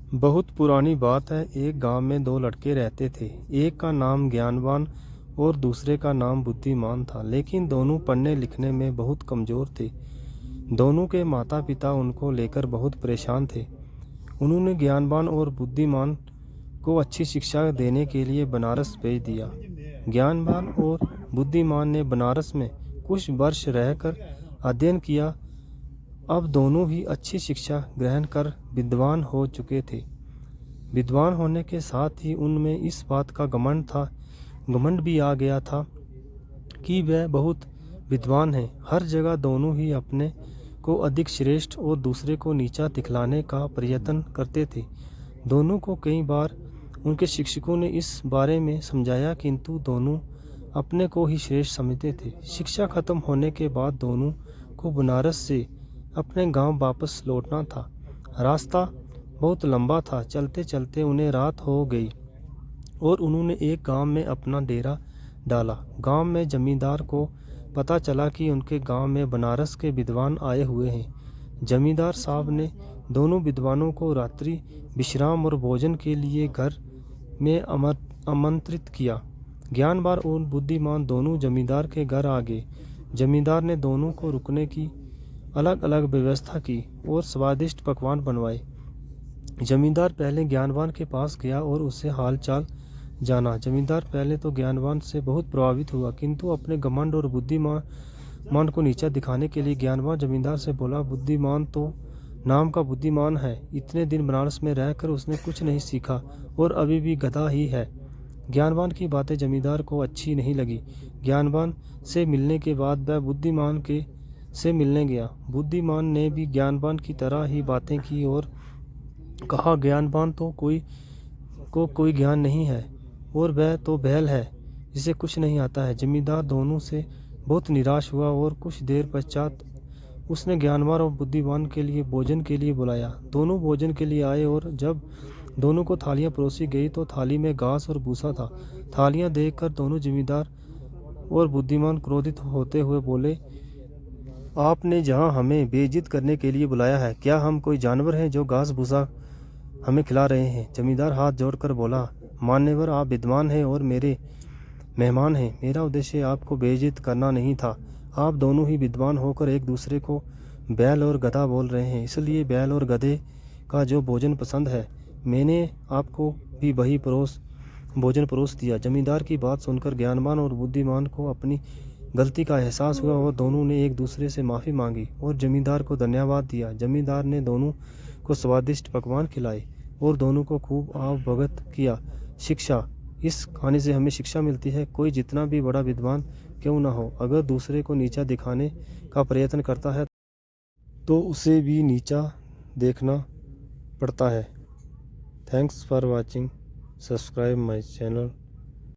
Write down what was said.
बहुत पुरानी बात है। एक गांव में दो लड़के रहते थे। एक का नाम ज्ञानवान और दूसरे का नाम बुद्धिमान था, लेकिन दोनों पढ़ने लिखने में बहुत कमज़ोर थे। दोनों के माता पिता उनको लेकर बहुत परेशान थे। उन्होंने ज्ञानवान और बुद्धिमान को अच्छी शिक्षा देने के लिए बनारस भेज दिया। ज्ञानवान और बुद्धिमान ने बनारस में कुछ वर्ष रहकर अध्ययन किया। अब दोनों ही अच्छी शिक्षा ग्रहण कर विद्वान हो चुके थे। विद्वान होने के साथ ही उनमें इस बात का घमंड भी आ गया था कि वह बहुत विद्वान हैं। हर जगह दोनों ही अपने को अधिक श्रेष्ठ और दूसरे को नीचा दिखलाने का प्रयत्न करते थे। दोनों को कई बार उनके शिक्षकों ने इस बारे में समझाया, किंतु दोनों अपने को ही श्रेष्ठ समझते थे। शिक्षा खत्म होने के बाद दोनों को बनारस से अपने गांव वापस लौटना था। रास्ता बहुत लंबा था। चलते चलते उन्हें रात हो गई और उन्होंने एक गांव में अपना डेरा डाला। गांव में जमींदार को पता चला कि उनके गांव में बनारस के विद्वान आए हुए हैं। जमींदार साहब ने दोनों विद्वानों को रात्रि विश्राम और भोजन के लिए घर में आमंत्रित किया। ज्ञानवान और बुद्धिमान दोनों जमींदार के घर आ गए। जमींदार ने दोनों को रुकने की अलग अलग व्यवस्था की और स्वादिष्ट पकवान बनवाए। जमींदार पहले ज्ञानवान के पास गया और उससे हाल चाल जाना। जमींदार पहले तो ज्ञानवान से बहुत प्रभावित हुआ, किंतु अपने घमंड और बुद्धिमान को नीचा दिखाने के लिए ज्ञानवान जमींदार से बोला, बुद्धिमान तो नाम का बुद्धिमान है। इतने दिन बनारस में रहकर उसने कुछ नहीं सीखा और अभी भी गधा ही है। ज्ञानवान की बातें जमींदार को अच्छी नहीं लगी। ज्ञानवान से मिलने के बाद वह बुद्धिमान से मिलने गया। बुद्धिमान ने भी ज्ञानवान की तरह ही बातें की और कहा, ज्ञानवान तो कोई ज्ञान नहीं है और वह तो बैल है, जिसे कुछ नहीं आता है। जमींदार दोनों से बहुत निराश हुआ और कुछ देर पश्चात उसने ज्ञानवान और बुद्धिमान के लिए भोजन के लिए बुलाया। दोनों भोजन के लिए आए और जब दोनों को थालियां परोसी गई तो थाली में घास और भूसा था। थालियां देखकर दोनों जमींदार और बुद्धिमान क्रोधित होते हुए बोले, आपने जहां हमें बेइज्जत करने के लिए बुलाया है, क्या हम कोई जानवर हैं जो घास भूसा हमें खिला रहे हैं? जमींदार हाथ जोड़कर बोला, मान्यवर, आप विद्वान हैं और मेरे मेहमान हैं। मेरा उद्देश्य आपको बेइज्जत करना नहीं था। आप दोनों ही विद्वान होकर एक दूसरे को बैल और गधा बोल रहे हैं, इसलिए बैल और गधे का जो भोजन पसंद है, मैंने आपको भी वही भोजन परोस दिया। जमींदार की बात सुनकर ज्ञानवान और बुद्धिमान को अपनी गलती का एहसास हुआ और दोनों ने एक दूसरे से माफ़ी मांगी और जमींदार को धन्यवाद दिया। जमींदार ने दोनों को स्वादिष्ट पकवान खिलाए और दोनों को खूब अवगत किया। शिक्षा, इस कहानी से हमें शिक्षा मिलती है, कोई जितना भी बड़ा विद्वान क्यों ना हो, अगर दूसरे को नीचा दिखाने का प्रयत्न करता है तो उसे भी नीचा देखना पड़ता है। Thanks for watching. Subscribe my channel.